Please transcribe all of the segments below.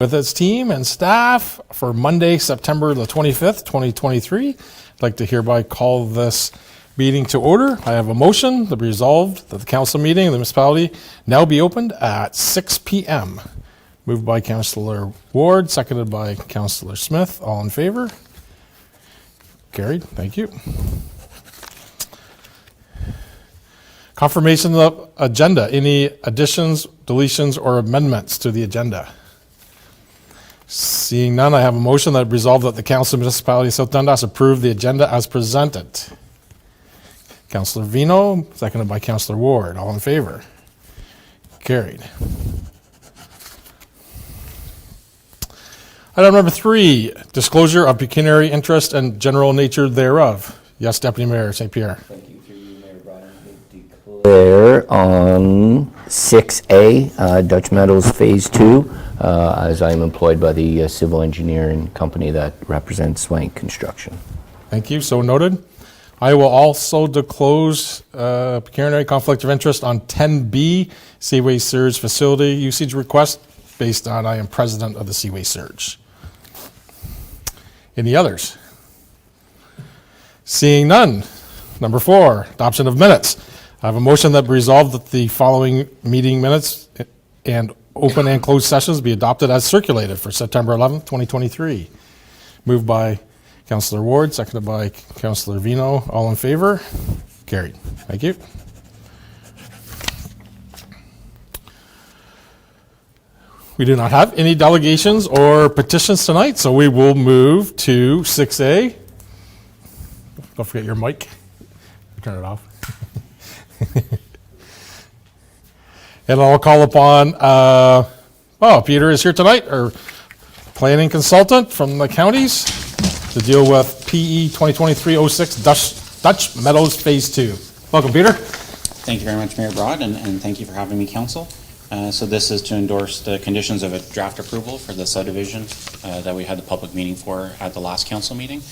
with its team and staff for Monday, September the 25th, 2023. I'd like to hereby call this meeting to order. I have a motion to be resolved that the council meeting of the municipality now be opened at 6 p.m. Moved by Councillor Ward, seconded by Councillor Smith. All in favor? Carried. Thank you. Confirmation of agenda. Any additions, deletions, or amendments to the agenda? Seeing none, I have a motion that resolved that the Council of Municipality of South Dundas approve the agenda as presented. Councillor Vino, seconded by Councillor Ward. All in favor? Carried. Item number 3, disclosure of pecuniary interest and general nature thereof. Yes, Deputy Mayor St. Pierre. Thank you, through you, Mayor Brian. Declare on 6A, Dutch Meadows Phase 2, as I'm employed by the civil engineering company that represents Swank Construction. Thank you. So noted. I will also disclose pecuniary conflict of interest on 10B, Seaway Surge Facility Usage Request, based on I am president of the Seaway Surge. Any others? Seeing none. Number 4, adoption of minutes. I have a motion that be resolved that the following meeting minutes and open and closed sessions be adopted as circulated for September 11th, 2023. Moved by Councillor Ward, seconded by Councillor Vino. All in favor? Carried. Thank you. We do not have any delegations or petitions tonight, so we will move to 6A. Don't forget your mic. Turn it off. And I'll call upon, Peter is here tonight, our planning consultant from the counties, to deal with PE 2023-06 Dutch Meadows Phase 2. Welcome, Peter. Thank you very much, Mayor Broad, and thank you for having me, Council. So this is to endorse the conditions of a draft approval for the subdivision that we had the public meeting for at the last council meeting.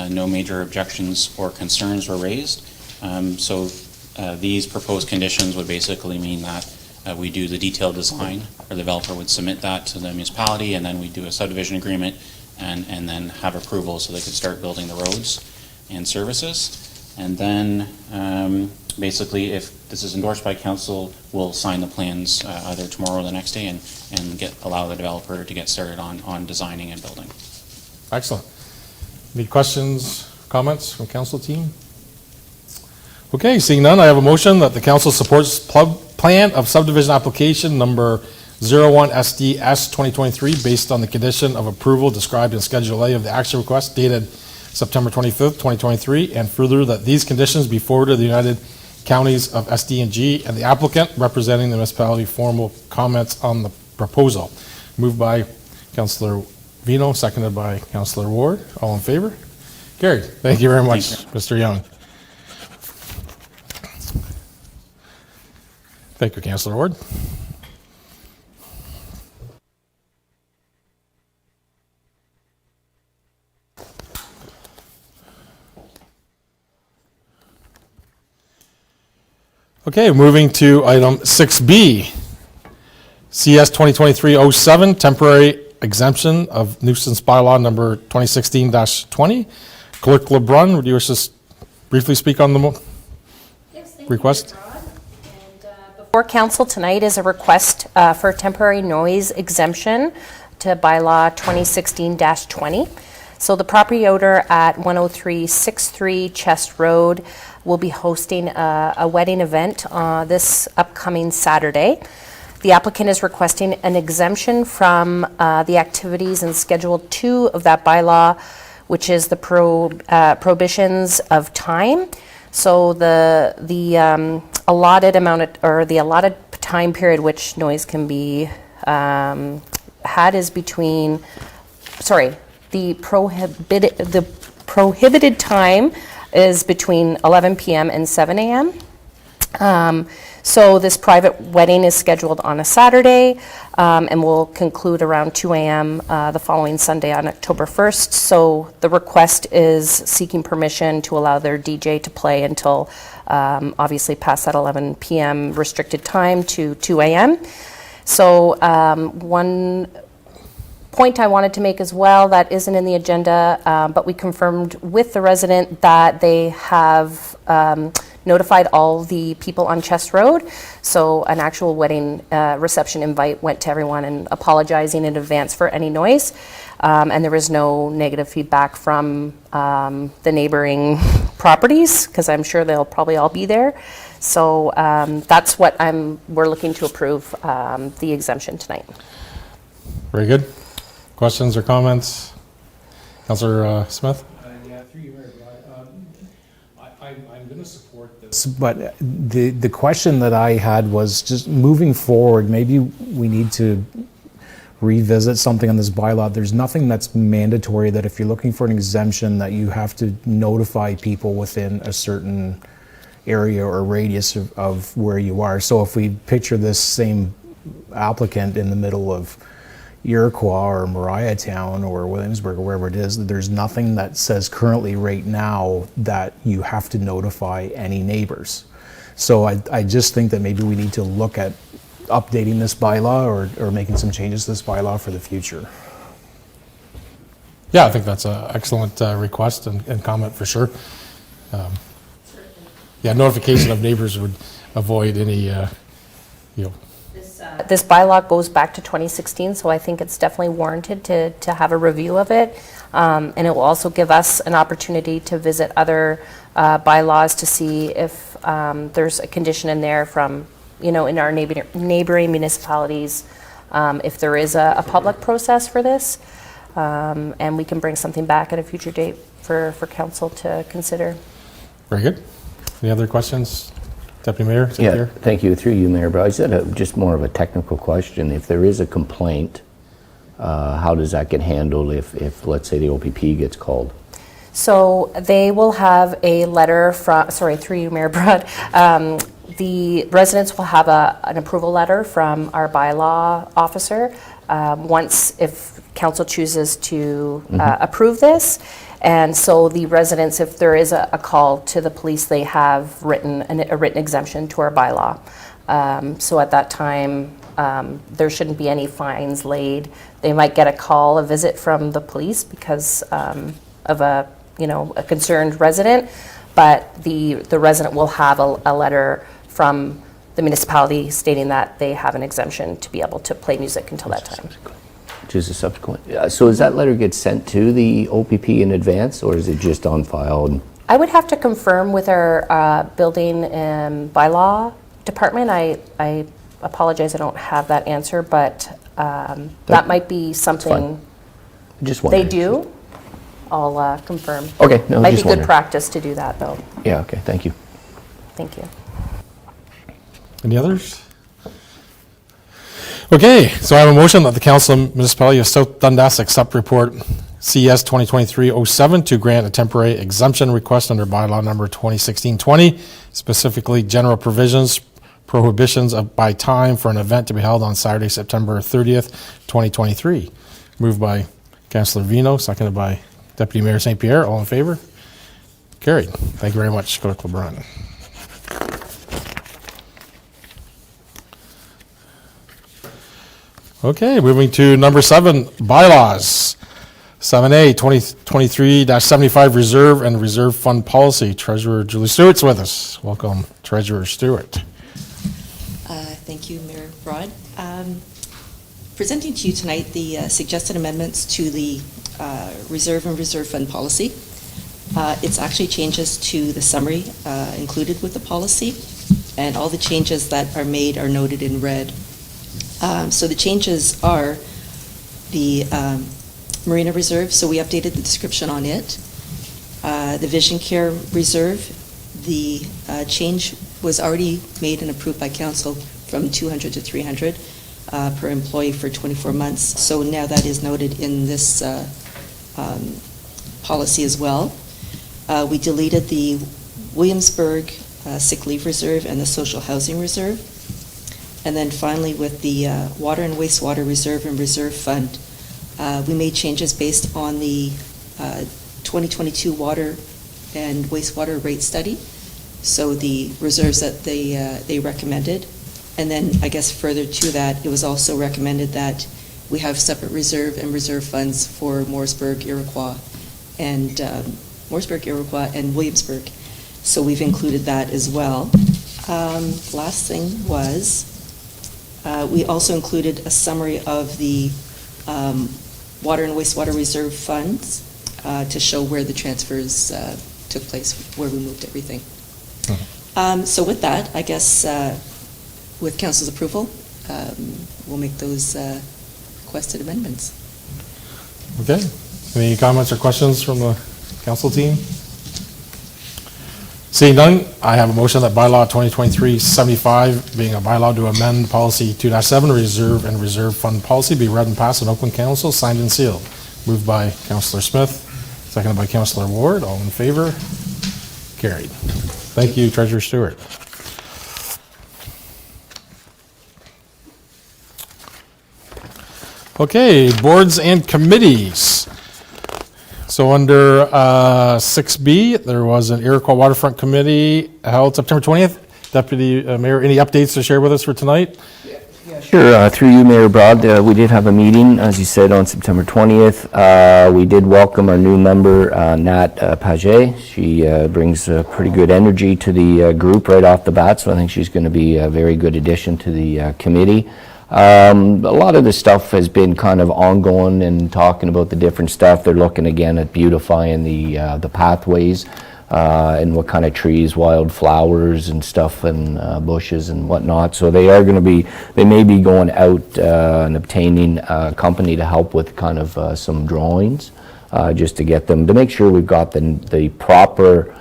No major objections or concerns were raised. These proposed conditions would basically mean that we do the detailed design, or the developer would submit that to the municipality, and then we do a subdivision agreement and then have approval so they could start building the roads and services. And then basically, if this is endorsed by council, we'll sign the plans either tomorrow or the next day and allow the developer to get started on designing and building. Excellent. Any questions, comments from council team? Okay, seeing none, I have a motion that the council supports plan of subdivision application number 01 SDS 2023 based on the condition of approval described in Schedule A of the action request dated September 25th, 2023, and further that these conditions be forwarded to the United Counties of SD&G and the applicant representing the municipality formal comments on the proposal. Moved by Councillor Vino, seconded by Councillor Ward. All in favor? Carried. Thank you very much, Mr. Young. Thank you, Councillor Ward. Okay, moving to item 6B, CS 2023-07, temporary exemption of nuisance bylaw number 2016-20. Clerk LeBrun, would you wish to briefly speak on the request? Before council tonight is a request for temporary noise exemption to bylaw 2016-20. So the property owner at 10363 Chest Road will be hosting a wedding event this upcoming Saturday. The applicant is requesting an exemption from the activities in Schedule 2 of that bylaw, which is the prohibitions of time. So the allotted amount or the allotted time period which noise can be had is between, the prohibited time is between 11 p.m. and 7 a.m. So this private wedding is scheduled on a Saturday and will conclude around 2 a.m. The following Sunday on October 1st. So the request is seeking permission to allow their DJ to play until obviously past that 11 p.m. restricted time to 2 a.m. So point I wanted to make as well that isn't in the agenda, but we confirmed with the resident that they have notified all the people on Chest Road. So an actual wedding reception invite went to everyone and apologizing in advance for any noise. And there was no negative feedback from the neighboring properties, because I'm sure they'll probably all be there. So that's what we're looking to approve, the exemption tonight. Very good. Questions or comments? Councillor Smith? Yeah, through you, Mayor Broad. I'm going to support this, but the question that I had was just moving forward, maybe we need to revisit something on this bylaw. There's nothing that's mandatory that if you're looking for an exemption that you have to notify people within a certain area or radius of where you are. So if we picture this same applicant in the middle of Iroquois or Mariatown or Williamsburg or wherever it is, there's nothing that says currently right now that you have to notify any neighbors. So I just think that maybe we need to look at updating this bylaw or making some changes to this bylaw for the future. Yeah, I think that's an excellent request and comment for sure. Yeah, notification of neighbors would avoid any, This bylaw goes back to 2016, so I think it's definitely warranted to have a review of it. And it will also give us an opportunity to visit other bylaws to see if there's a condition in there from, in our neighboring municipalities, if there is a public process for this. And we can bring something back at a future date for council to consider. very good. Any other questions? Deputy Mayor, St. Yeah, Pierre? thank you. Through you, Mayor, but I said just more of a technical question. If there is a complaint, how does that get handled if let's say, the OPP gets called? So they will have a letter from, through you, Mayor Broad. The residents will have an approval letter from our bylaw officer if council chooses to approve this. And so the residents, if there is a call to the police, they have a written exemption to our bylaw. So at that time, there shouldn't be any fines laid. They might get a call, a visit from the police because of a concerned resident, but the resident will have a letter from the municipality stating that they have an exemption to be able to play music until that time. Which is a subsequent. So does that letter get sent to the OPP in advance, or is it just on file? I would have to confirm with our building and bylaw department. I apologize, I don't have that answer, but that might be something Just they wondering. do. I'll confirm. Okay, no, Might be just good wondering. practice to do that, though. Yeah, okay, thank you. Thank you. Any others? Okay, so I have a motion that the Council of Municipality of South Dundas accept report CS 2023-07 to grant a temporary exemption request under bylaw number 2016-20, specifically general provisions, prohibitions by time for an event to be held on Saturday, September 30th, 2023. Moved by Councillor Vino, seconded by Deputy Mayor St. Pierre. All in favor? Carried. Thank you very much, Clerk LeBrun. Okay, moving to number 7, bylaws. 7A, 2023-75 reserve and reserve fund policy. Treasurer Julie Stewart's with us. Welcome, Treasurer Stewart. Thank you, Mayor Broad. Presenting to you tonight the suggested amendments to the reserve and reserve fund policy. It's actually changes to the summary included with the policy, and all the changes that are made are noted in red. So the changes are the Marina Reserve, so we updated the description on it. The Vision Care Reserve, the change was already made and approved by council from 200 to 300 per employee for 24 months. So now that is noted in this policy as well. We deleted the Williamsburg Sick Leave Reserve and the Social Housing Reserve. And then finally, with the Water and Wastewater Reserve and Reserve Fund, we made changes based on the 2022 water and wastewater rate study. So the reserves that they recommended. And then I guess further to that, it was also recommended that we have separate reserve and reserve funds for Morrisburg, Iroquois, and Williamsburg. So we've included that as well. Last thing was, we also included a summary of the water and wastewater reserve funds to show where the transfers took place, where we moved everything. So with that, I guess with council's approval, we'll make those requested amendments. Okay. Any comments or questions from the council team? Seeing none, I have a motion that bylaw 2023-75, being a bylaw to amend policy 2-7, reserve and reserve fund policy, be read and passed in open council, signed and sealed. Moved by Councillor Smith, seconded by Councillor Ward. All in favor? Carried. Thank you, Treasurer Stewart. Okay, boards and committees. So under 6B, there was an Iroquois Waterfront Committee held September 20th. Deputy Mayor, any updates to share with us for tonight? Sure, through you, Mayor Broad, we did have a meeting, as you said, on September 20th. We did welcome our new member, Nat Paget. She brings pretty good energy to the group right off the bat, so I think she's going to be a very good addition to the committee. A lot of the stuff has been kind of ongoing and talking about the different stuff. They're looking again at beautifying the pathways and what kind of trees, wildflowers and stuff, and bushes and whatnot. So they are going to be, they may be going out and obtaining a company to help with kind of some drawings, just to get them, to make sure we've got the proper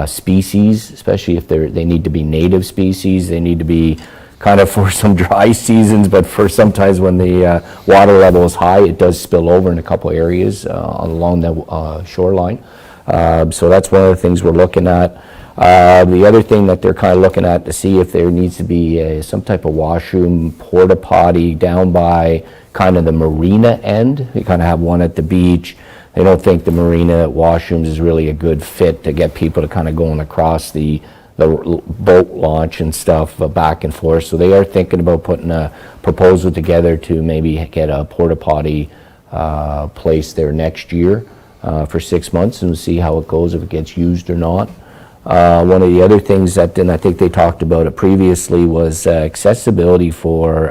species, especially if they need to be native species. They need to be kind of for some dry seasons, but for sometimes when the water level is high, it does spill over in a couple areas along the shoreline. So that's one of the things we're looking at. The other thing that they're kind of looking at to see if there needs to be some type of washroom, porta potty down by kind of the marina end. We kind of have one at the beach. They don't think the marina washrooms is really a good fit to get people to kind of going across the boat launch and stuff back and forth. So they are thinking about putting a proposal together to maybe get a porta potty place there next year for 6 months and see how it goes, if it gets used or not. One of the other things that, and I think they talked about it previously, was accessibility for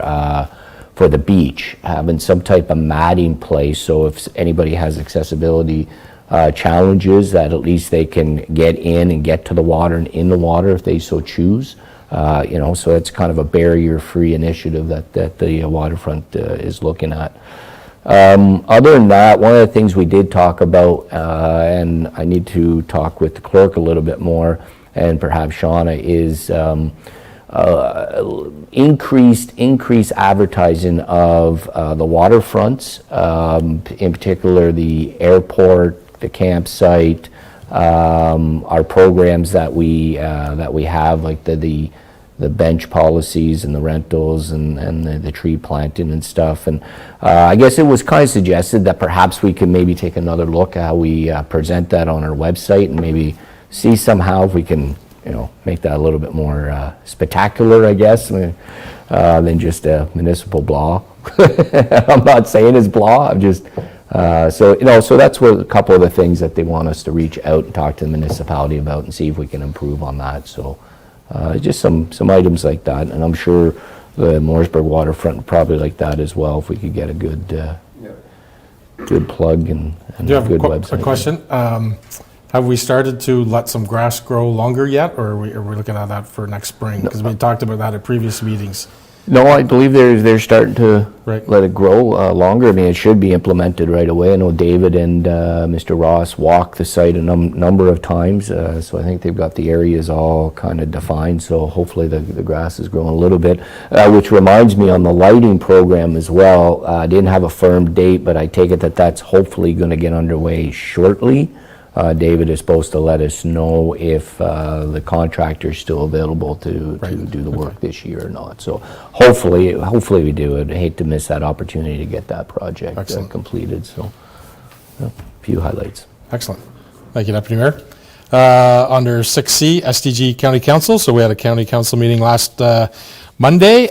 the beach, having some type of matting place, so if anybody has accessibility challenges, that at least they can get in and get to the water and in the water if they so choose. So it's kind of a barrier-free initiative that the waterfront is looking at. Other than that, one of the things we did talk about, and I need to talk with the clerk a little bit more, and perhaps Shauna, is increased advertising of the waterfronts, in particular the airport, the campsite, our programs that we have, like the bench policies and the rentals and the tree planting and stuff. And I guess it was kind of suggested that perhaps we could maybe take another look at how we present that on our website, and maybe see somehow if we can, make that a little bit more spectacular, I guess, than just a municipal blah. I'm not saying it's blah, I'm just, so that's what a couple of the things that they want us to reach out and talk to the municipality about and see if we can improve on that. So just some items like that, and I'm sure the Morrisburg waterfront would probably like that as well, if we could get a good plug and Do you have good website. a question? Have we started to let some grass grow longer yet, or are we looking at that for next spring? Because we talked about that at previous meetings. No, I believe they're starting to Right. let it grow longer. I mean, it should be implemented right away. I know David and Mr. Ross walked the site a number of times, so I think they've got the areas all kind of defined. So hopefully the grass is growing a little bit, which reminds me, on the lighting program as well, I didn't have a firm date, but I take it that that's hopefully going to get underway shortly. David is supposed to let us know if the contractor is still available to do the work this year or not. So hopefully we do. I'd hate to miss that opportunity to get that project completed. So a few highlights. Excellent. Thank you, Deputy Mayor. Under 6C, SDG County Council. So we had a County Council meeting last Monday.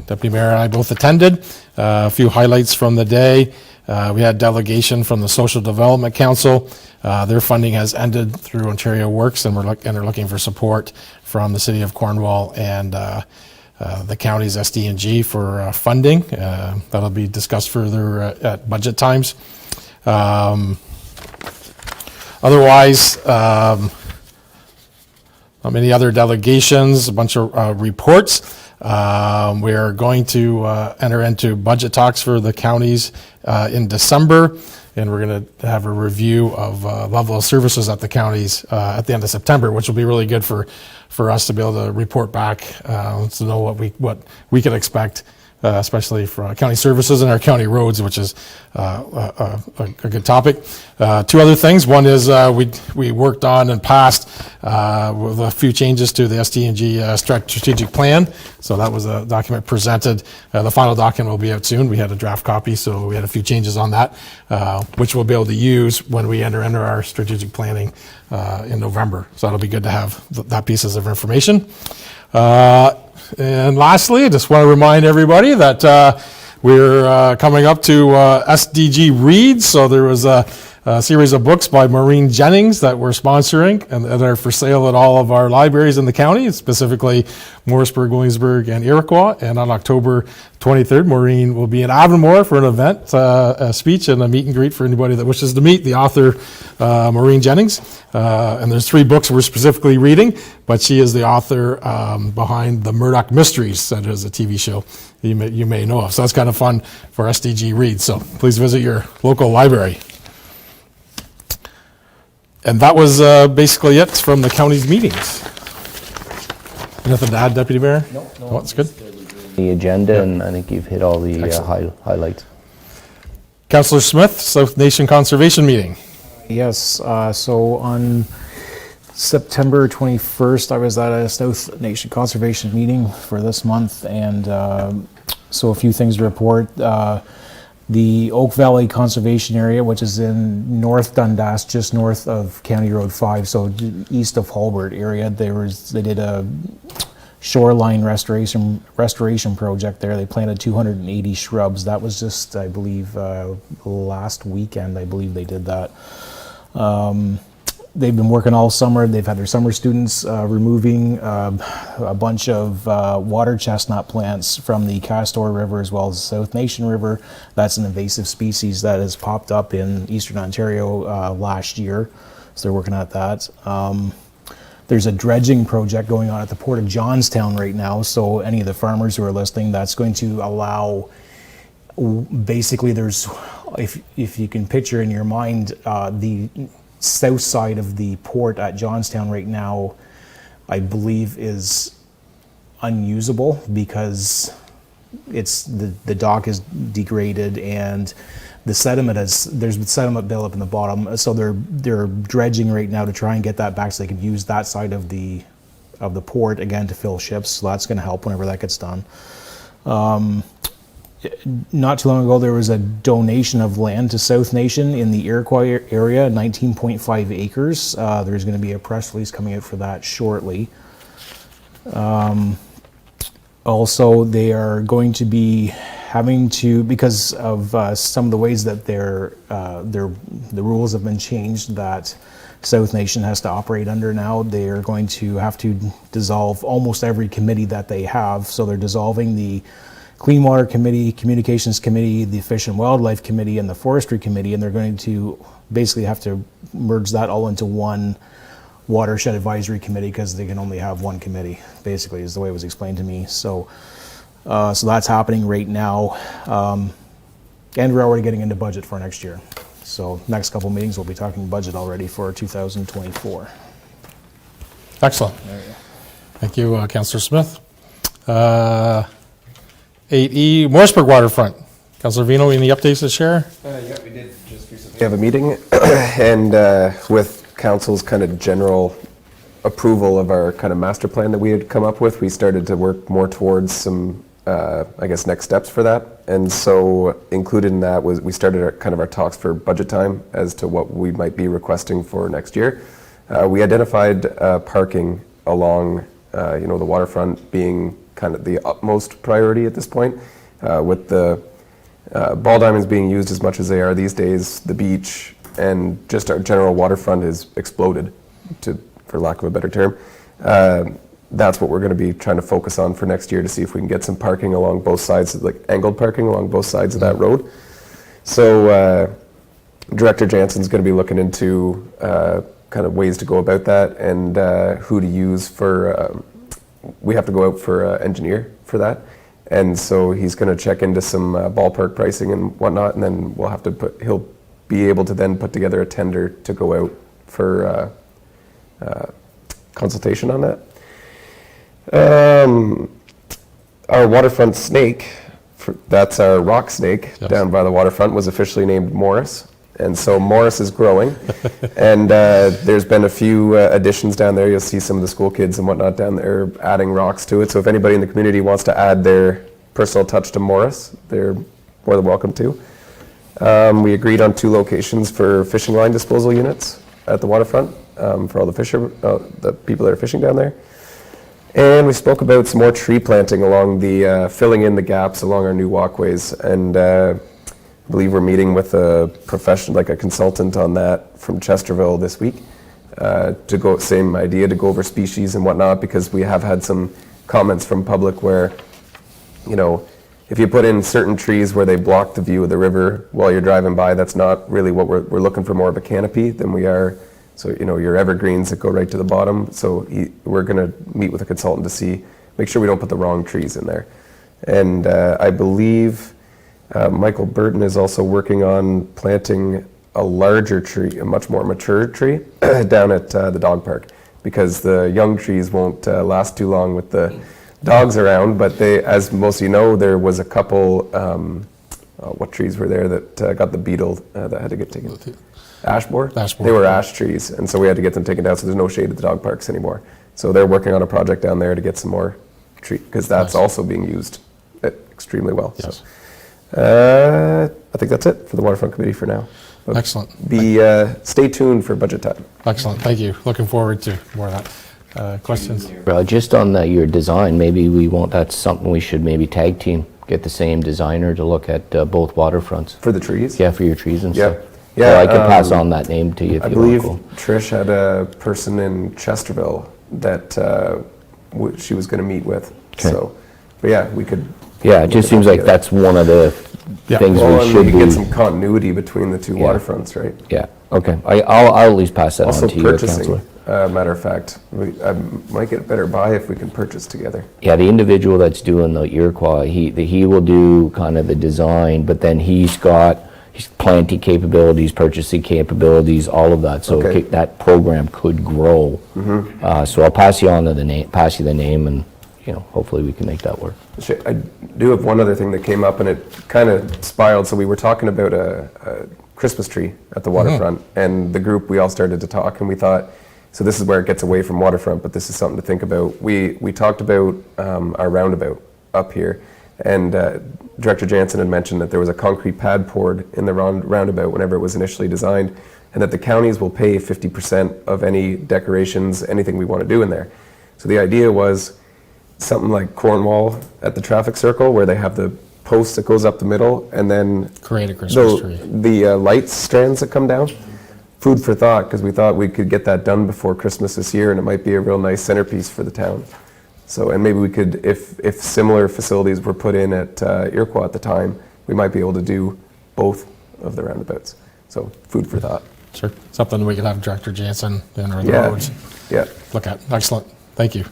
Deputy Mayor and I both attended. A few highlights from the day. We had delegation from the Social Development Council. Their funding has ended through Ontario Works, and they're looking for support from the City of Cornwall and the county's SD&G for funding. That'll be discussed further at budget times. Otherwise, not many other delegations, a bunch of reports. We are going to enter into budget talks for the counties in December, and we're going to have a review of level of services at the counties at the end of September, which will be really good for us to be able to report back to know what we can expect, especially for county services and our county roads, which is a good topic. Two other things. One is we worked on and passed with a few changes to the SD&G strategic plan. So that was a document presented. The final document will be out soon. We had a draft copy, so we had a few changes on that, which we'll be able to use when we enter into our strategic planning in November. So that'll be good to have that pieces of information. And lastly, I just want to remind everybody that we're coming up to SDG Reads. So there was a series of books by Maureen Jennings that we're sponsoring and that are for sale at all of our libraries in the county, specifically Morrisburg, Williamsburg, and Iroquois. And on October 23rd, Maureen will be in Avonmore for an event, a speech and a meet and greet for anybody that wishes to meet the author, Maureen Jennings. And there's 3 books we're specifically reading, but she is the author behind the Murdoch Mysteries, that is a TV show you may know of. So that's kind of fun for SDG Reads. So please visit your local library. And that was basically it from the county's meetings. Nothing to add, Deputy Mayor? No, that's good. The agenda, and I think you've hit all the highlights. Councillor Smith, South Nation Conservation Meeting. Yes, so on September 21st, I was at a South Nation Conservation meeting for this month, and so a few things to report. The Oak Valley Conservation Area, which is in North Dundas, just north of County Road 5, so east of Halbert area, they did a shoreline restoration project there. They planted 280 shrubs. That was just, I believe, last weekend, I believe they did that. They've been working all summer. They've had their summer students removing a bunch of water chestnut plants from the Castor River as well as the South Nation River. That's an invasive species that has popped up in Eastern Ontario last year. So they're working at that. There's a dredging project going on at the Port of Johnstown right now. So any of the farmers who are listening, that's going to allow, basically there's, if you can picture in your mind, the south side of the port at Johnstown right now, I believe, is unusable because the dock is degraded and there's sediment built up in the bottom. So they're dredging right now to try and get that back so they can use that side of the port again to fill ships. So that's going to help whenever that gets done. Not too long ago, there was a donation of land to South Nation in the Iroquois area, 19.5 acres. There's going to be a press release coming out for that shortly. Also, they are going to be having to, because of some of the ways that the rules have been changed that South Nation has to operate under now, they are going to have to dissolve almost every committee that they have. So they're dissolving the Clean Water Committee, Communications Committee, the Fish and Wildlife Committee, and the Forestry Committee, and they're going to basically have to merge that all into one Watershed Advisory Committee because they can only have one committee, basically, is the way it was explained to me. So so that's happening right now. And we're already getting into budget for next year. So next couple meetings, we'll be talking budget already for 2024. Excellent. Thank you, Councillor Smith. 8E, Morrisburg Waterfront. Councillor Vino, any updates to share? Yeah, we did just recently have a meeting, and with council's kind of general approval of our kind of master plan that we had come up with, we started to work more towards some, I guess, next steps for that. And so included in that was we started our talks for budget time as to what we might be requesting for next year. We identified parking along, the waterfront being kind of the utmost priority at this point. With the ball diamonds being used as much as they are these days, the beach and just our general waterfront has exploded, for lack of a better term. That's what we're going to be trying to focus on for next year to see if we can get some parking along both sides, like angled parking along both sides of that road. So Director Jansen's going to be looking into kind of ways to go about that and who to use for, we have to go out for an engineer for that. And so he's going to check into some ballpark pricing and whatnot, and then we'll have to he'll be able to then put together a tender to go out for consultation on that. Our waterfront snake, that's our rock snake down by the waterfront, was officially named Morris. And so Morris is growing. And there's been a few additions down there. You'll see some of the school kids and whatnot down there adding rocks to it. So if anybody in the community wants to add their personal touch to Morris, they're more than welcome to. We agreed on 2 locations for fishing line disposal units at the waterfront for all the people that are fishing down there. And we spoke about some more tree planting along the, filling in the gaps along our new walkways. And I believe we're meeting with a professional, like a consultant on that from Chesterville this week, to go, same idea, to go over species and whatnot, because we have had some comments from public where, you know, if you put in certain trees where they block the view of the river while you're driving by, that's not really what we're looking for, more of a canopy than we are. So, you know, your evergreens that go right to the bottom. So we're going to meet with a consultant to make sure we don't put the wrong trees in there. And I believe Michael Burton is also working on planting a larger tree, a much more mature tree, down at the dog park, because the young trees won't last too long with the dogs around. But they, as most of you know, there was a couple, what trees were there that got the beetle that had to get taken? Ash borer? Ash borer, They were yeah. ash trees, and so we had to get them taken down, so there's no shade at the dog parks anymore. So they're working on a project down there to get some more tree, because that's Nice. also being used extremely well. Yes. So, I think that's it for the Waterfront Committee for now. But Excellent. Stay tuned for budget time. Excellent, thank you. Looking forward to more of that. Questions? Just on your design, maybe that's something we should maybe tag team, get the same designer to look at both waterfronts. For the trees? Yeah, for your trees and Yeah. stuff. Yeah, So I can pass on that name to you if I you believe want to. Trish had a person in Chesterville that she was going to meet with. Okay. So, but yeah, we could. Yeah, it just seems like together. that's one of the Yeah. things Well, we and should we could be. get some continuity between the two Yeah. waterfronts, right? Yeah, okay. I'll at least pass that Also on to you, purchasing, Councillor. matter of fact, we might get a better buy if we can purchase together. Yeah, the individual that's doing the Iroquois, he will do kind of the design, but then he's got planting capabilities, purchasing capabilities, all of that. So Okay. that program could grow. So I'll pass you on to pass you the name, and hopefully we can make that work. I do have one other thing that came up, and it kind of spiraled. So we were talking about a Christmas tree at the waterfront, and the group, we all started to talk, and we thought, so this is where it gets away from waterfront, but this is something to think about. We talked about our roundabout up here, and Director Jansen had mentioned that there was a concrete pad poured in the roundabout whenever it was initially designed, and that the counties will pay 50% of any decorations, anything we want to do in there. So the idea was something like Cornwall at the traffic circle, where they have the post that goes up the middle, and then Create a Christmas tree. the light strands that come down. Food for thought, because we thought we could get that done before Christmas this year, and it might be a real nice centerpiece for the town. So, and maybe we could, if similar facilities were put in at Iroquois at the time, we might be able to do both of the roundabouts. So, food for thought. Sure, something we could have Director Jansen and or the Yeah. roads Yeah. look at. Excellent, thank you.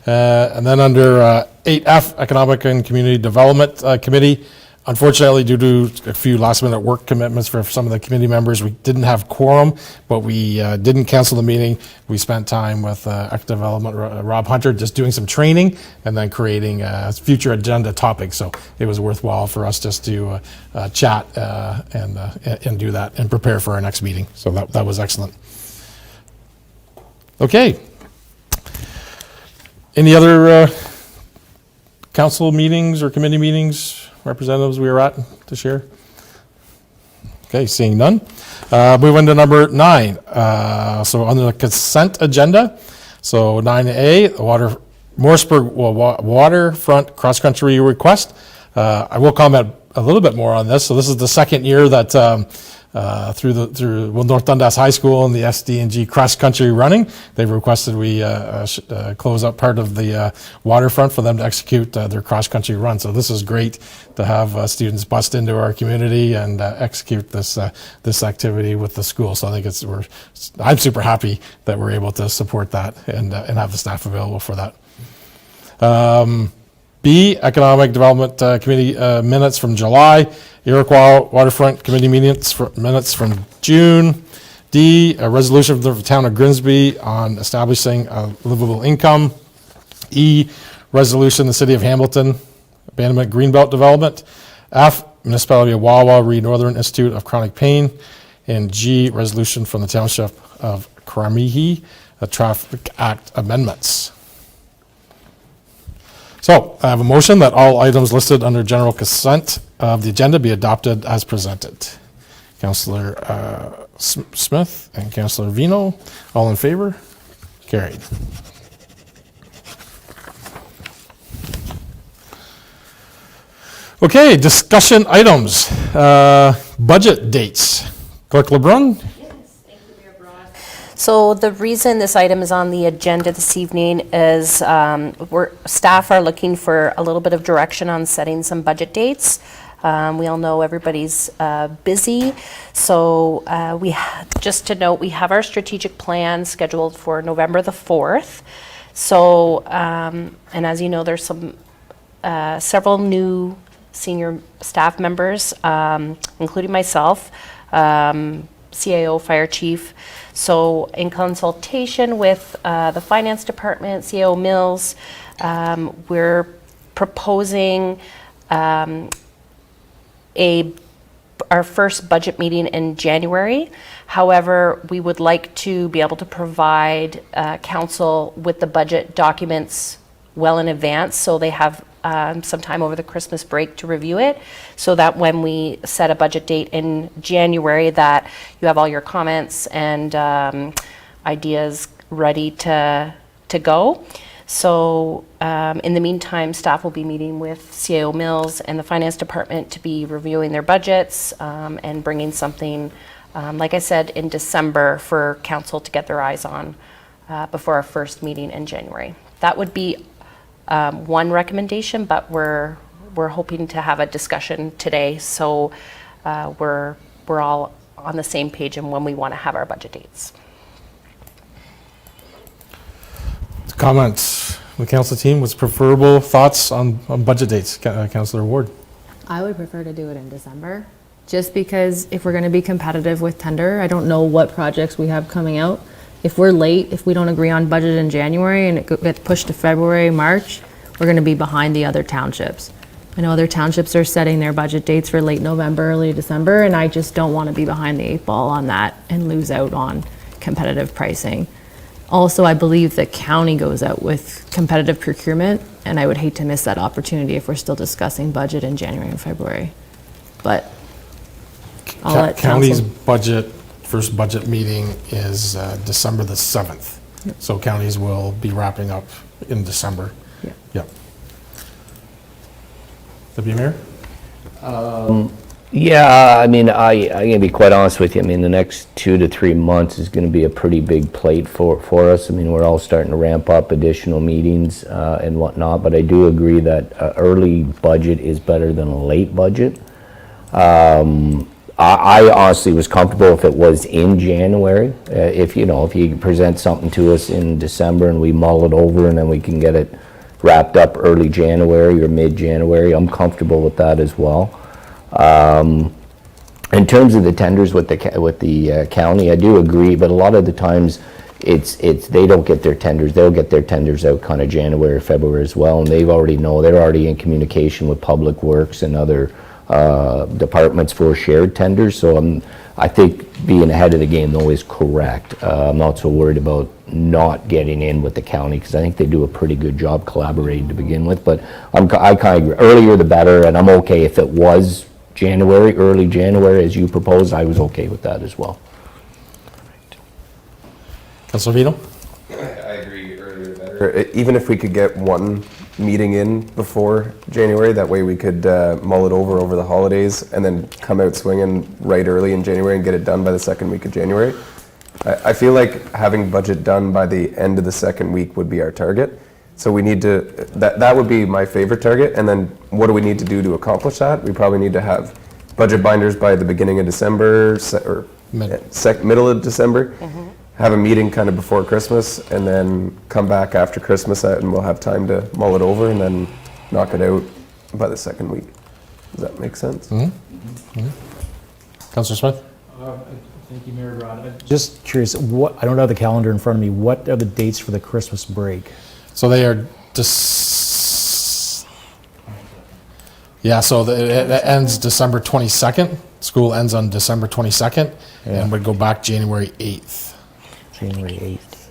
And then under 8F, Economic and Community Development Committee, unfortunately, due to a few last-minute work commitments for some of the committee members, we didn't have quorum, but we didn't cancel the meeting. We spent time with Economic Development, Rob Hunter, just doing some training and then creating future agenda topics. So it was worthwhile for us just to chat and do that and prepare for our next meeting. So that was excellent. Okay. Any other council meetings or committee meetings, representatives we were at to share? Okay, seeing none. Move on to number 9. So under the consent agenda, so 9A, the Morrisburg waterfront cross-country request. I will comment a little bit more on this. So this is the second year that through North Dundas High School and the SD&G cross-country running, they've requested we close up part of the waterfront for them to execute their cross-country run. So this is great to have students bust into our community and execute this activity with the school. So I think I'm super happy that we're able to support that and have the staff available for that. B, Economic Development Committee minutes from July. Iroquois Waterfront Committee minutes from June. D, a resolution from the town of Grimsby on establishing a livable income. E, resolution in the city of Hamilton, abandonment greenbelt development. F, municipality of Wawa, Northern Institute of Chronic Pain. And G, resolution from the township of Karamihi, a traffic act amendments. So I have a motion that all items listed under general consent of the agenda be adopted as presented. Councillor Smith and Councillor Vino, all in favor? Carried. Okay, discussion items. Budget dates. Clerk LeBrun? So the reason this item is on the agenda this evening is staff are looking for a little bit of direction on setting some budget dates. We all know everybody's busy, so just to note, we have our strategic plan scheduled for November the 4th. So, and as you know, there's several new senior staff members, including myself, CAO, Fire Chief. So in consultation with the Finance Department, CAO Mills, we're proposing our first budget meeting in January. However, we would like to be able to provide council with the budget documents well in advance, so they have some time over the Christmas break to review it, so that when we set a budget date in January, that you have all your comments and ideas ready to go. So in the meantime, staff will be meeting with CAO Mills and the Finance Department to be reviewing their budgets and bringing something, like I said, in December for council to get their eyes on before our first meeting in January. That would be one recommendation, but we're hoping to have a discussion today, so we're all on the same page and when we want to have our budget dates. Comments from the council team. What's preferable thoughts on budget dates? Councillor Ward. I would prefer to do it in December, just because if we're going to be competitive with tender, I don't know what projects we have coming out. If we're late, if we don't agree on budget in January and it gets pushed to February, March, we're going to be behind the other townships. I know other townships are setting their budget dates for late November, early December, and I just don't want to be behind the 8 ball on that and lose out on competitive pricing. Also, I believe the county goes out with competitive procurement, and I would hate to miss that opportunity if we're still discussing budget in January and February. But I'll let County's council. first budget meeting is December the 7th. Yep. So counties will be wrapping up in December. Yeah. Yep. Deputy Mayor? Yeah, I mean, I'm going to be quite honest with you. I mean, the next 2 to 3 months is going to be a pretty big plate for us. I mean, we're all starting to ramp up additional meetings and whatnot, but I do agree that early budget is better than a late budget. I honestly was comfortable if it was in January. If you present something to us in December and we mull it over and then we can get it wrapped up early January or mid-January, I'm comfortable with that as well. In terms of the tenders with the county, I do agree, but a lot of the times it's they don't get their tenders. They'll get their tenders out kind of January or February as well, and they're already in communication with Public Works and other departments for shared tenders. So I think being ahead of the game though is correct. I'm not so worried about not getting in with the county because I think they do a pretty good job collaborating to begin with. But I kind of agree. Earlier the better, and I'm okay if it was January, early January as you proposed. I was okay with that as well. Councilor Vino? I agree, earlier the better. better, even if we could get one meeting in before January, that way we could mull it over the holidays and then come out swinging right early in January and get it done by the second week of January. I feel like having budget done by the end of the second week would be our target. So we need to, that would be my favorite target. And then what do we need to do to accomplish that? We probably need to have budget binders by the beginning of December or middle of December. Have a meeting kind of before Christmas and then come back after Christmas and we'll have time to mull it over and then knock it out by the second week. Does that make sense? Councillor Smith? Thank you, Mayor Rod. Just curious, what, I don't have the calendar in front of me. What are the dates for the Christmas break? So they are yeah, so it ends December 22nd. School ends on December 22nd and would go back January 8th. January 8th.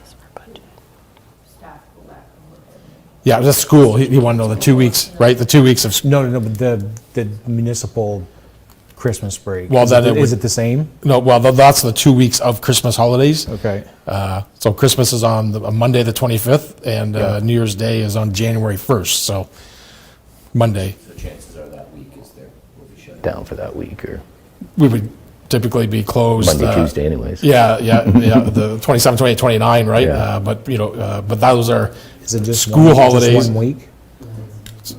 Yeah, the school, he wanted to know the 2 weeks, right? The 2 weeks of, No, but the municipal Christmas break. Well, then it is would- it the same? no, well, that's the 2 weeks of Christmas holidays. Okay. So Christmas is on Monday, the 25th, and New Year's Day is on January 1st, so Monday. The chances are that week is there, will be shut down for that week, or We would typically be closed. Monday, Tuesday anyways. Yeah, the 27, 28, 29, right? Yeah. But, but those are Is it just school one, holidays. Just 1 week?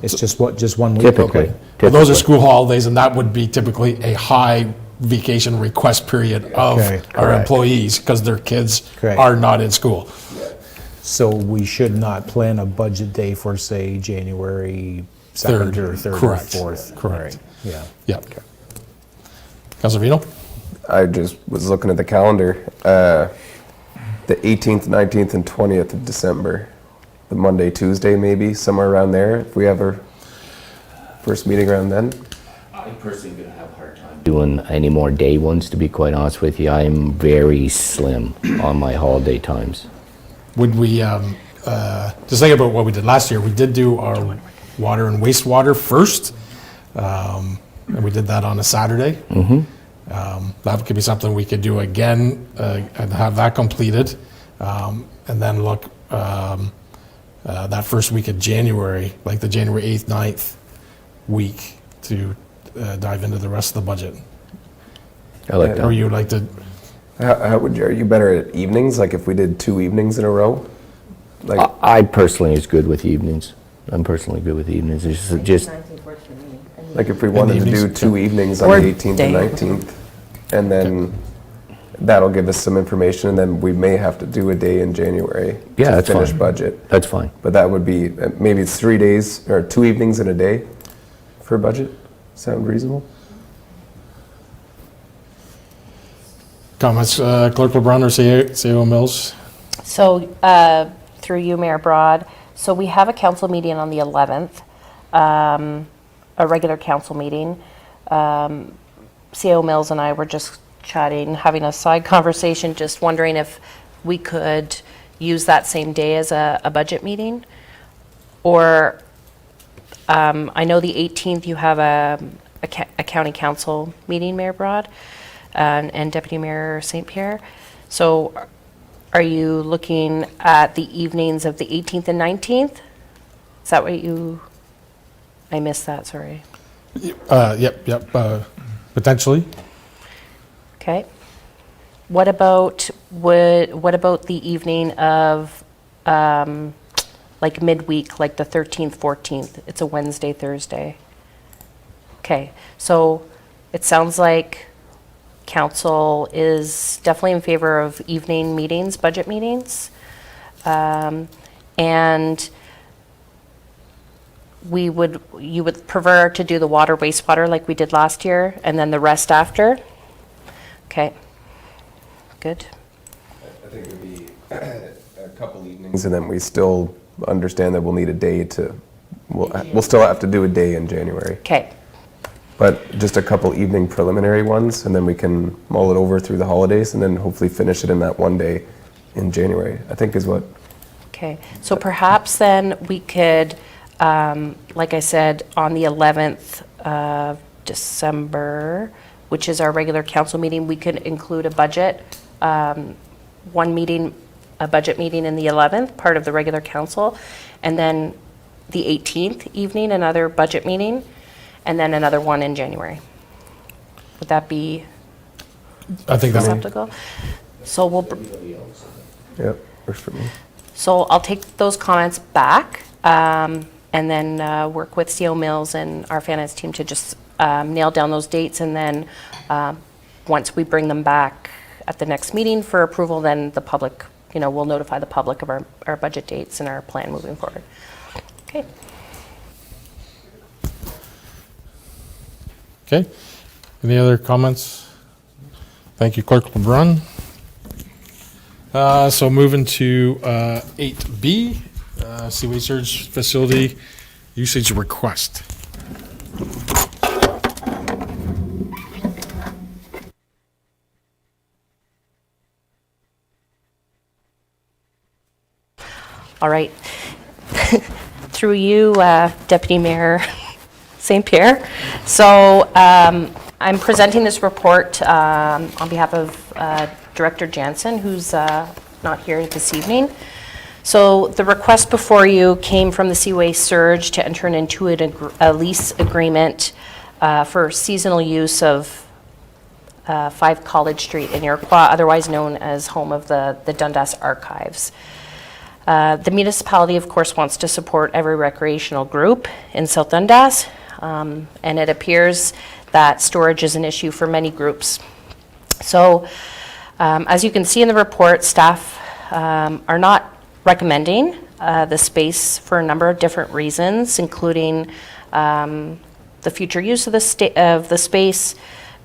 It's just what? Just 1 week? Typically. Okay. But those are school holidays, and that would be typically a high vacation request period of Okay, our correct. employees, because their kids Correct. are not in school. So we should not plan a budget day for, say, January 2nd Third. or 3rd Correct. or 4th? Correct. Right. Yeah. Yeah. Councilor Vino? I just was looking at the calendar. The 18th, 19th, and 20th of December. The Monday, Tuesday, maybe, somewhere around there. If we have our first meeting around then. I personally going to have a hard time doing any more day ones, to be quite honest with you. I'm very slim on my holiday times. Would we, just think about what we did last year, we did do our water and wastewater first, and we did that on a Saturday. That could be something we could do again, and have that completed, and then look, that first week of January, like the January 8th, 9th week, to dive into the rest of the budget. I like Or that. you would like to, How would you, are you better at evenings? Like if we did 2 evenings in a row? Like, I personally is good with evenings. I'm personally good with evenings. It's just like if we wanted to do evenings? 2 evenings on Or the 18th day. and 19th, and then that'll give us some information, and then we may have to do a day in January Yeah, to that's finish fine. budget. that's fine. But that would be, maybe it's 3 days, or 2 evenings in a day for budget? Sound reasonable? comments, Clerk LeBrun or CEO Mills? So, through you, Mayor Broad, so we have a council meeting on the 11th, a regular council meeting. CO Mills and I were just chatting, having a side conversation, just wondering if we could use that same day as a budget meeting. Or, I know the 18th you have a county council meeting, Mayor Broad, and Deputy Mayor St. Pierre. So are you looking at the evenings of the 18th and 19th? Is that what you, I missed that, sorry. Yep, potentially. Okay. What about, what about the evening of, like midweek, like the 13th, 14th? It's a Wednesday, Thursday. Okay, so it sounds like council is definitely in favor of evening meetings, budget meetings. And you would prefer to do the water, wastewater like we did last year, and then the rest after? Okay, good. I think it would be a couple evenings, and then we still understand that we'll need a day to, we'll still have to do a day in January. Okay, But just a couple evening preliminary ones, and then we can mull it over through the holidays, and then hopefully finish it in that one day in January, I think is what. okay. So perhaps then we could, like I said, on the 11th of December, which is our regular council meeting, we could include a budget, one meeting a budget meeting in the 11th, part of the regular council, and then the 18th evening, another budget meeting, and then another one in January. Would that be I think that's, acceptable? So we'll, Yep, works for me. so I'll take those comments back, and then work with CO Mills and our finance team to just nail down those dates, and then once we bring them back at the next meeting for approval, then the public, we'll notify the public of our budget dates and our plan moving forward. Okay. okay. Any other comments? Thank you, Clerk LeBrun. So moving to 8B, Seaway Surge Facility Usage Request. All right. Through you, Deputy Mayor St. Pierre. So I'm presenting this report on behalf of Director Jansen, who's not here this evening. So the request before you came from the Seaway Surge to enter into a lease agreement for seasonal use of 5 College Street in Iroquois, otherwise known as home of the Dundas Archives. The municipality, of course, wants to support every recreational group in South Dundas, and it appears that storage is an issue for many groups. So, as you can see in the report, staff are not recommending the space for a number of different reasons, including the future use of the space,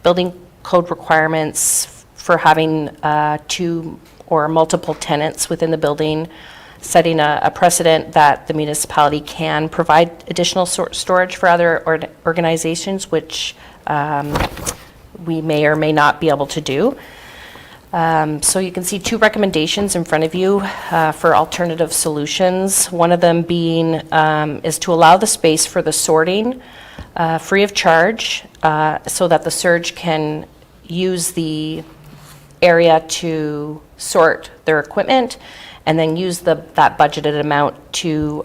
building code requirements for having 2 or multiple tenants within the building, setting a precedent that the municipality can provide additional storage for other organizations, which we may or may not be able to do. So you can see 2 recommendations in front of you for alternative solutions. One of them being is to allow the space for the sorting free of charge, so that the Surge can use the area to sort their equipment, and then use that budgeted amount to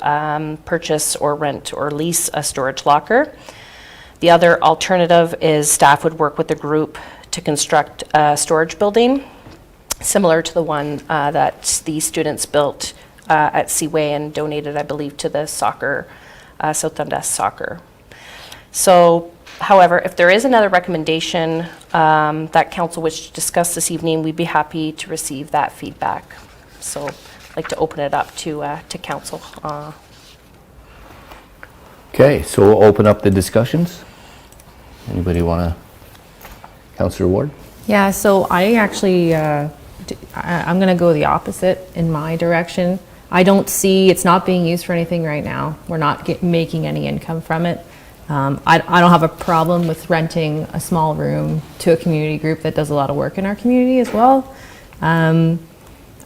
purchase or rent or lease a storage locker. The other alternative is staff would work with the group to construct a storage building, similar to the one that the students built at Seaway and donated, I believe, to the soccer, South Dundas soccer. So, however, if there is another recommendation that council wishes to discuss this evening, we'd be happy to receive that feedback. So I'd like to open it up to council. Okay, so we'll open up the discussions. Anybody want to? Councillor Ward? Yeah, so I actually, I'm going to go the opposite in my direction. I don't see, it's not being used for anything right now. We're not making any income from it. I don't have a problem with renting a small room to a community group that does a lot of work in our community as well.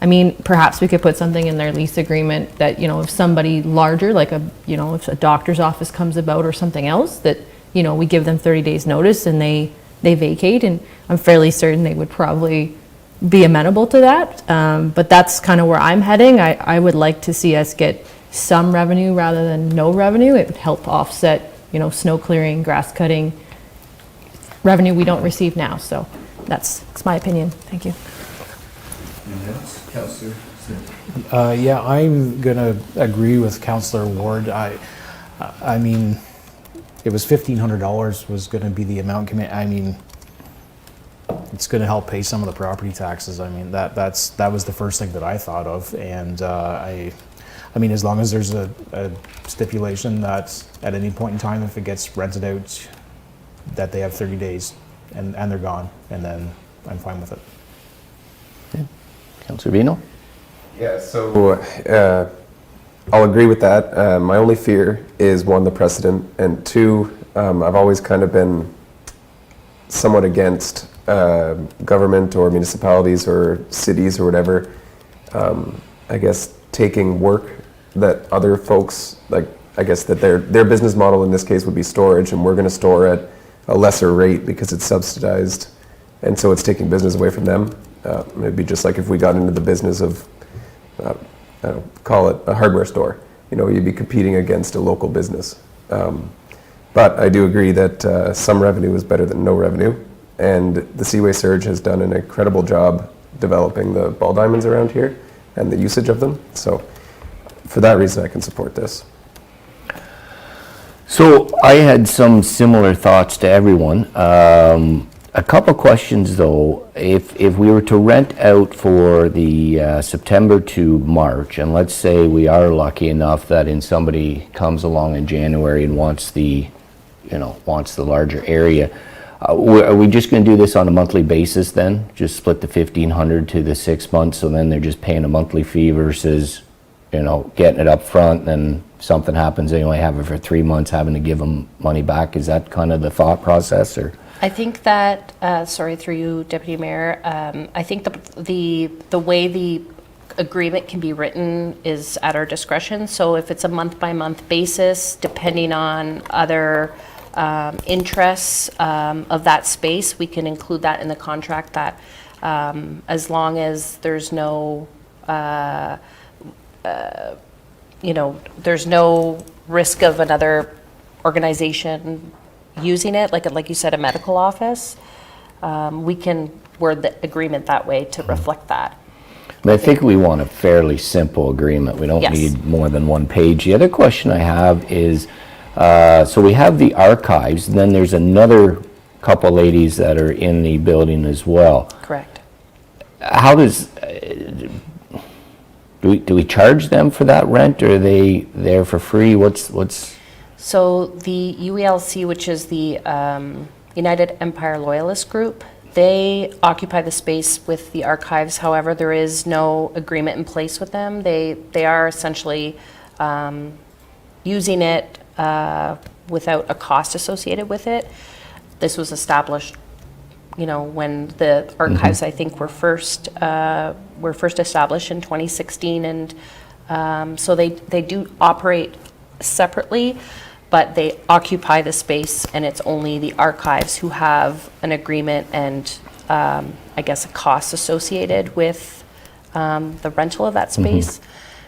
I mean, perhaps we could put something in their lease agreement that, if somebody larger, like if a doctor's office comes about or something else, that, we give them 30 days notice and they vacate, and I'm fairly certain they would probably be amenable to that. But that's kind of where I'm heading. I would like to see us get some revenue rather than no revenue. It would help offset, snow clearing, grass cutting, revenue we don't receive now. So that's my opinion. Thank you. Yeah, I'm gonna agree with Councillor Ward. I mean, it was $1,500 was gonna be the amount I mean, it's gonna help pay some of the property taxes. I mean, that was the first thing that I thought of, and I mean, as long as there's a stipulation that at any point in time, if it gets rented out, that they have 30 days and they're gone, and then I'm fine with it. Councillor Vino? Yeah, so I'll agree with that. My only fear is, 1, the precedent, and 2, I've always kind of been somewhat against government or municipalities or cities or whatever, I guess, taking work that other folks, like, I guess that their business model in this case would be storage, and we're going to store at a lesser rate because it's subsidized, and so it's taking business away from them. It'd be just like if we got into the business of I don't call it a hardware store. You'd be competing against a local business. But I do agree that some revenue is better than no revenue, and the Seaway Surge has done an incredible job developing the ball diamonds around here and the usage of them. So for that reason, I can support this. So I had some similar thoughts to everyone. A couple questions though. If we were to rent out for the September to March, and let's say we are lucky enough that somebody comes along in January and wants the larger area, are we just going to do this on a monthly basis then? Just split the 1,500 to the 6 months, so then they're just paying a monthly fee versus, getting it up front, and then something happens, they only have it for 3 months, having to give them money back. Is that kind of the thought process, or? I think that, sorry, through you, Deputy Mayor, I think the way the agreement can be written is at our discretion. So if it's a month-by-month basis, depending on other interests of that space, we can include that in the contract, that as long as there's no, there's no risk of another organization using it, like you said, a medical office, we can word the agreement that way to reflect that. I think we want a fairly simple agreement. We don't Yes. need more than one page. The other question I have is, so we have the archives, and then there's another couple ladies that are in the building as well. Correct. How does, do we charge them for that rent, or are they there for free? What's? So the UELC, which is the United Empire Loyalist Group, they occupy the space with the archives. However, there is no agreement in place with them. They are essentially using it without a cost associated with it. This was established, when the archives, I think, were first established in 2016, and so they do operate separately, but they occupy the space, and it's only the archives who have an agreement and I guess a cost associated with the rental of that space,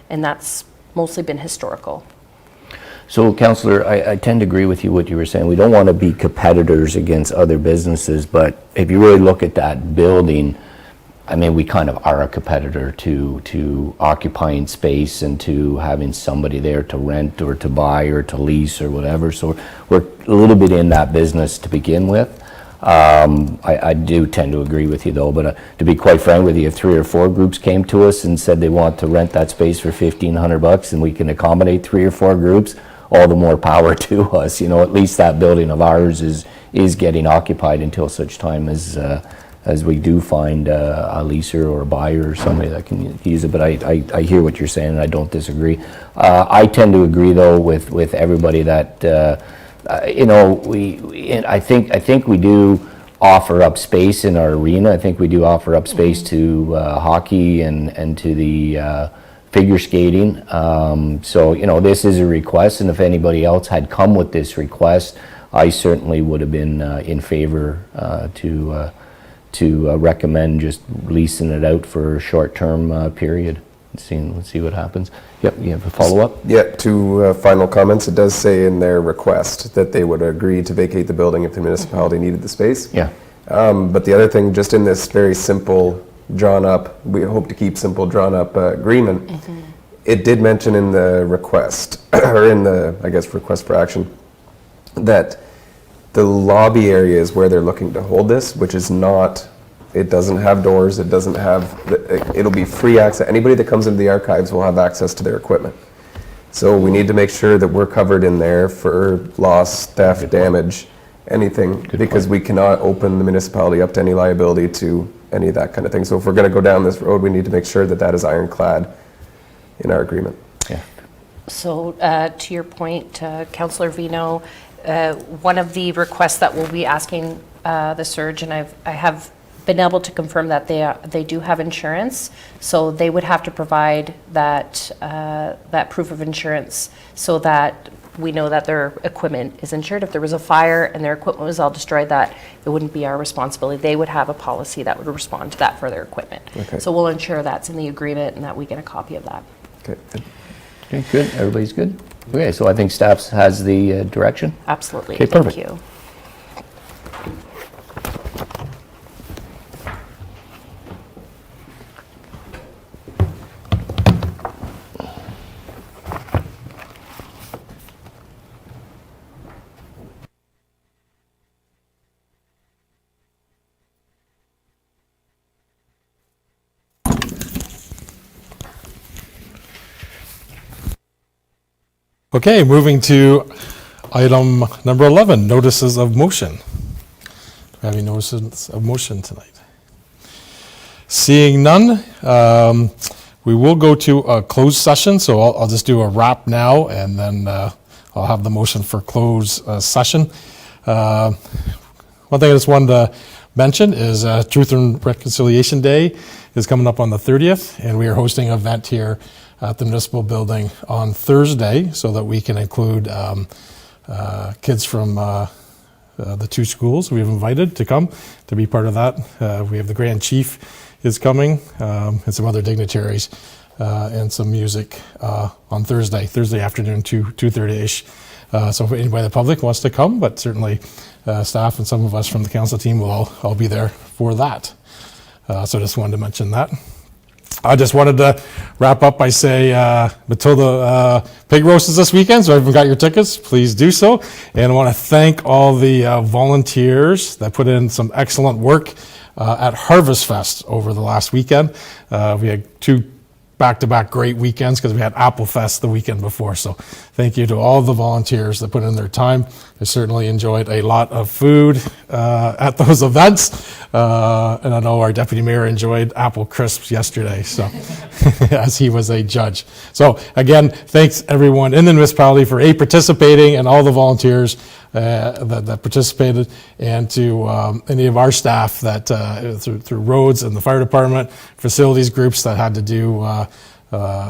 and that's mostly been historical. So, Councillor, I tend to agree with you what you were saying. We don't want to be competitors against other businesses, but if you really look at that building, I mean, we kind of are a competitor to occupying space and to having somebody there to rent or to buy or to lease or whatever. So we're a little bit in that business to begin with. I do tend to agree with you though, but to be quite frank with you, if 3 or 4 groups came to us and said they want to rent that space for $1,500 and we can accommodate 3 or 4 groups, all the more power to us. At least that building of ours is getting occupied until such time as we do find a leaser or a buyer or somebody that can use it. But I hear what you're saying, and I don't disagree. I tend to agree though with everybody that I think we do offer up space in our arena. I think we do offer up space to hockey and to the figure skating. So this is a request, and if anybody else had come with this request, I certainly would have been in favor to recommend just leasing it out for a short-term period. Let's see what happens. Yep, you have a follow-up? Yeah, 2 final comments. It does say in their request that they would agree to vacate the building if the municipality needed the space. Yeah. But the other thing, just in this very simple, drawn-up, we hope to keep simple, drawn-up agreement, it did mention in the request, or in the, I guess, request for action, that the lobby area is where they're looking to hold this, which is not, it doesn't have doors, it doesn't have, it'll be free access. Anybody that comes into the archives will have access to their equipment. So we need to make sure that we're covered in there for loss, theft, damage, anything, because we cannot open the municipality up to any liability to any of that kind of thing. So if we're going to go down this road, we need to make sure that that is ironclad in our agreement. Yeah. So to your point, Councillor Vino, one of the requests that we'll be asking the Surge, and I have been able to confirm that they do have insurance, so they would have to provide that that proof of insurance, so that we know that their equipment is insured. If there was a fire and their equipment was all destroyed, that it wouldn't be our responsibility. They would have a policy that would respond to that for their equipment. Okay. So we'll ensure that's in the agreement and that we get a copy of that. Okay. Okay, good. Everybody's good? Okay, so I think staff has the direction. Absolutely. Okay, Thank perfect. you. Okay, moving to item number 11, notices of motion. Do we have any notices of motion tonight? Seeing none, we will go to a closed session, so I'll just do a wrap now, and then I'll have the motion for closed session. One thing I just wanted to mention is Truth and Reconciliation Day is coming up on the 30th, and we are hosting an event here at the municipal building on Thursday so that we can include kids from the two schools we've invited to come to be part of that. We have the Grand Chief is coming and some other dignitaries and some music on Thursday afternoon, 2:30ish. So if anybody in the public wants to come, but certainly staff and some of us from the council team will all be there for that. So just wanted to mention that. I just wanted to wrap up by say Matilda Pig Roast is this weekend, so if you haven't got your tickets, please do so. And I want to thank all the volunteers that put in some excellent work at Harvest Fest over the last weekend. We had 2 back-to-back great weekends because we had Apple Fest the weekend before. So thank you to all the volunteers that put in their time. I certainly enjoyed a lot of food at those events. And I know our deputy mayor enjoyed apple crisps yesterday, so as he was a judge. So again, thanks everyone in the municipality for participating and all the volunteers that participated, and to any of our staff that through roads and the fire department, facilities groups that had to do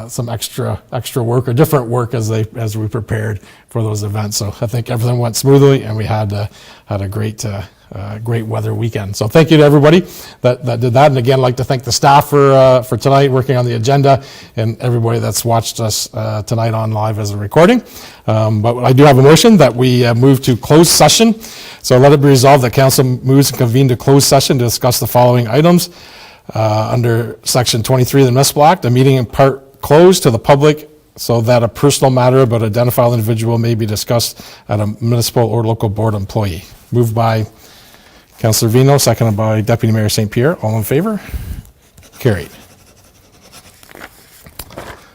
some extra work or different work as we prepared for those events. So I think everything went smoothly, and we had a great weather weekend. So thank you to everybody that did that. And again, I'd like to thank the staff for tonight working on the agenda, and everybody that's watched us tonight on live as a recording. But I do have a motion that we move to closed session. So let it be resolved that council moves and convene to closed session to discuss the following items. Under section 23 of the Municipal Act, a meeting in part closed to the public so that a personal matter about an identified individual may be discussed at a municipal or local board employee. Moved by Councillor Vino, seconded by Deputy Mayor St. Pierre. All in favor? Carried.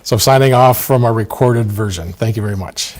So signing off from our recorded version. Thank you very much.